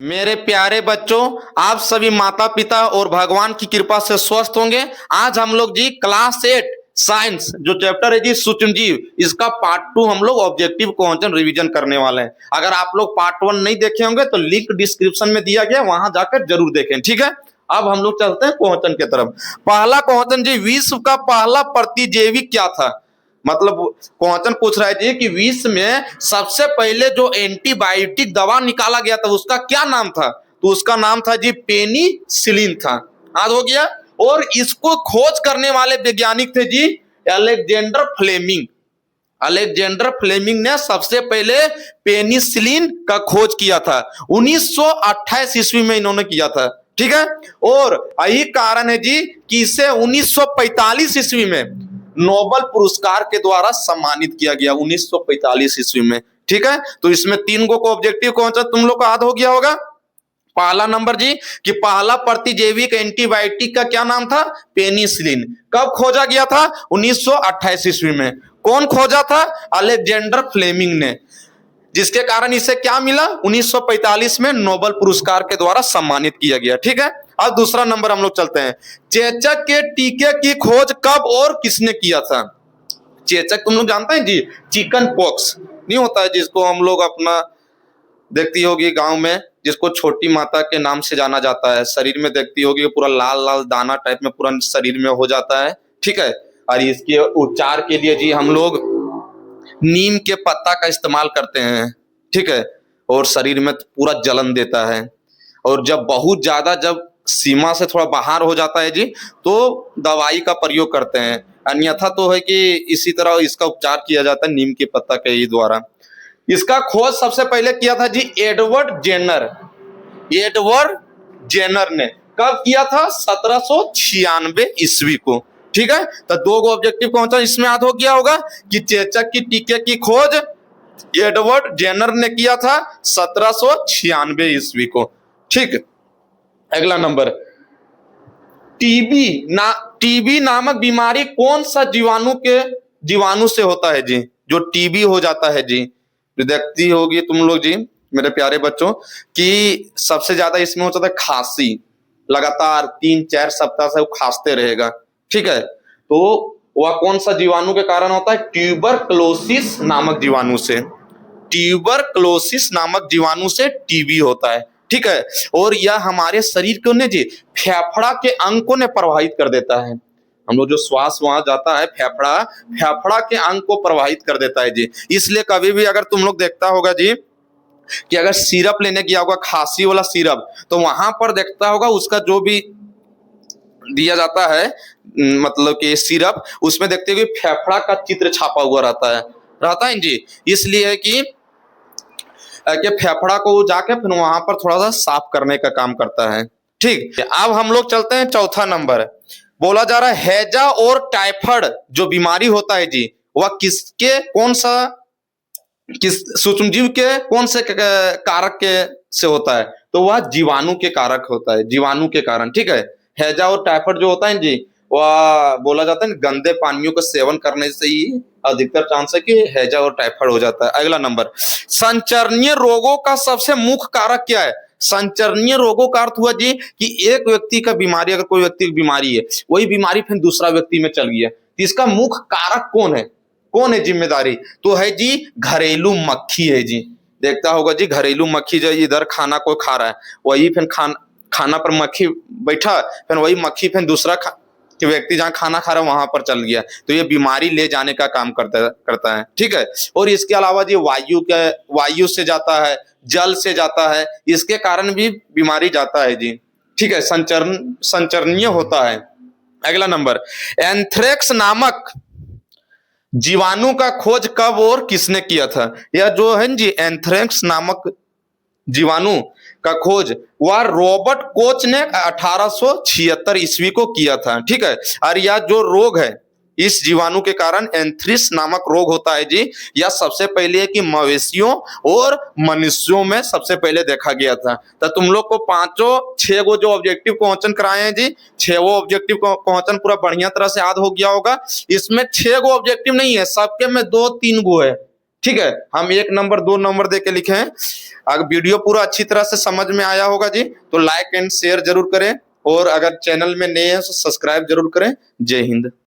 मेरे प्यारे बच्चों, आप सभी माता पिता और भगवान की कृपा से स्वस्थ होंगे। आज हम लोग जी क्लास 8 साइंस जो चैप्टर है जी सूक्ष्मजीव, इसका पार्ट 2 हम लोग ऑब्जेक्टिव क्वेश्चन रिवीजन करने वाले हैं। अगर आप लोग पार्ट 1 नहीं देखे होंगे तो लिंक डिस्क्रिप्शन में दिया गया, वहां जाकर जरूर देखें, ठीक है। अब हम लोग चलते हैं क्वेश्चन की तरफ। पहला क्वेश्चन जी, विश्व का पहला प्रतिजैवी क्या था? मतलब क्वेश्चन पूछ रहा है जी कि विश्व में सबसे पहले जो एंटीबायोटिक दवा निकाला गया था उसका क्या नाम था? तो उसका नाम था जी पेनिसिलिन था। याद हो गया। और इसको खोज करने वाले वैज्ञानिक थे जी अलेक्जेंडर फ्लेमिंग। अलेक्जेंडर फ्लेमिंग ने सबसे पहले पेनिसिलिन का खोज किया था। 1928 ईस्वी में इन्होंने किया था, ठीक है। और यही कारण है जी कि इसे 1945 ईस्वी में नोबेल पुरस्कार के द्वारा सम्मानित किया गया, 1945 ईस्वी में, ठीक है। तो इसमें 3 गो को ऑब्जेक्टिव कौन सा तुम लोग को याद हो गया होगा। पहला नंबर जी कि पहला प्रतिजैविक एंटीबायोटिक का क्या नाम था? पेनिसिलिन। कब खोजा गया था? 1928 ईस्वी में। कौन खोजा था? अलेक्जेंडर फ्लेमिंग ने, जिसके कारण इसे क्या मिला? 1945 में नोबेल पुरस्कार के द्वारा सम्मानित किया गया, ठीक है। अब दूसरा नंबर हम लोग चलते हैं। चेचक के टीके की खोज कब और किसने किया था? चेचक तुम लोग जानते हैं जी, चिकन पॉक्स नहीं होता है जिसको हम लोग अपना देखती होगी गांव में, जिसको छोटी माता के नाम से जाना जाता है। शरीर में देखती होगी पूरा लाल लाल दाना टाइप में पूरा शरीर में हो जाता है, ठीक है। और इसके उपचार के लिए जी हम लोग नीम के पत्ता का इस्तेमाल करते हैं, ठीक है। और शरीर में पूरा जलन देता है। और जब बहुत ज्यादा जब सीमा से थोड़ा बाहर हो जाता है जी तो दवाई का प्रयोग करते हैं, अन्यथा तो है कि इसी तरह इसका उपचार किया जाता है नीम के पत्ता के ही द्वारा। इसका खोज सबसे पहले किया था जी एडवर्ड जेनर। एडवर्ड जेनर ने कब किया था? 1796 ईस्वी को, ठीक है। तो 2 गो ऑब्जेक्टिव कौन सा इसमें याद हो गया होगा कि चेचक की टीके की खोज एडवर्ड जेनर ने किया था 1796 ईस्वी को, ठीक। अगला नंबर, टीबी नामक बीमारी कौन सा जीवाणु से होता है जी? जो टीबी हो जाता है जी, जो देखती होगी तुम लोग जी मेरे प्यारे बच्चों कि सबसे ज्यादा इसमें हो जाता है खांसी, लगातार 3-4 सप्ताह से वो खांसते रहेगा, ठीक है। तो वह कौन सा जीवाणु के कारण होता है? ट्यूबरक्लोसिस नामक जीवाणु से। ट्यूबरक्लोसिस नामक जीवाणु से टीबी होता है, ठीक है। और यह हमारे शरीर को ने जी फेफड़ा के अंग को ने प्रभावित कर देता है। हम लोग जो श्वास वहां जाता है फेफड़ा के अंग को प्रभावित कर देता है जी। इसलिए कभी भी अगर तुम लोग देखता होगा जी कि अगर सिरप लेने गया होगा खांसी वाला सिरप, तो वहां पर देखता होगा उसका जो भी दिया जाता है मतलब कि सिरप, उसमें देखते हो कि फेफड़ा का चित्र छापा हुआ रहता है जी। इसलिए कि फेफड़ा को जाके फिर वहां पर थोड़ा सा साफ करने का काम करता है, ठीक। अब हम लोग चलते हैं चौथा नंबर। बोला जा रहा है हैजा और टाइफाइड जो बीमारी होता है जी वह किस सूक्ष्मजीव के कौन से कारक के से होता है? तो वह जीवाणु के कारक होता है, जीवाणु के कारण, ठीक है। हैजा और टाइफाइड जो होता है जी वह बोला जाता है गंदे पानियों का सेवन करने से ही अधिकतर चांस है कि हैजा और टाइफाइड हो जाता है। अगला नंबर, संचरणीय रोगों का सबसे मुख्य कारक क्या है? संचरणीय रोगों का अर्थ हुआ जी कि एक व्यक्ति का बीमारी, अगर कोई व्यक्ति की बीमारी है, वही बीमारी फिर दूसरा व्यक्ति में चल गया, तो इसका मुख्य कारक कौन है? कौन है जिम्मेदारी? तो है जी घरेलू मक्खी है जी। देखता होगा जी घरेलू मक्खी जो इधर खाना कोई खा रहा है, वही फिर खाना पर मक्खी बैठा, फिर वही मक्खी फिर दूसरा व्यक्ति जहाँ खाना खा रहा है वहां पर चल गया, तो ये बीमारी ले जाने का काम करता है, ठीक है। और इसके अलावा जी वायु से जाता है, जल से जाता है, इसके कारण भी बीमारी जाता है जी, ठीक है। संचरणीय होता है। अगला नंबर, एंथ्रेक्स नामक जीवाणु का खोज कब और किसने किया था? यह जो है जी एंथ्रेक्स नामक जीवाणु का खोज वह रॉबर्ट कोच ने 1876 ईस्वी को किया था, ठीक है। और यह जो रोग है इस जीवाणु के कारण एंथ्रिस नामक रोग होता है जी, यह सबसे पहले है कि मवेशियों और मनुष्यों में सबसे पहले देखा गया था। तो तुम लोग को 6 गो जो ऑब्जेक्टिव क्वेश्चन कराए हैं जी, 6 ऑब्जेक्टिव क्वेश्चन पूरा बढ़िया तरह से याद हो गया होगा। इसमें 6 गो ऑब्जेक्टिव नहीं है, सबके में 2-3 गो है, ठीक है, हम 1 नंबर 2 नंबर दे के लिखे हैं। अगर वीडियो पूरा अच्छी तरह से समझ में आया होगा जी तो लाइक एंड शेयर जरूर करें, और अगर चैनल में नए हैं तो सब्सक्राइब जरूर करें। जय हिंद।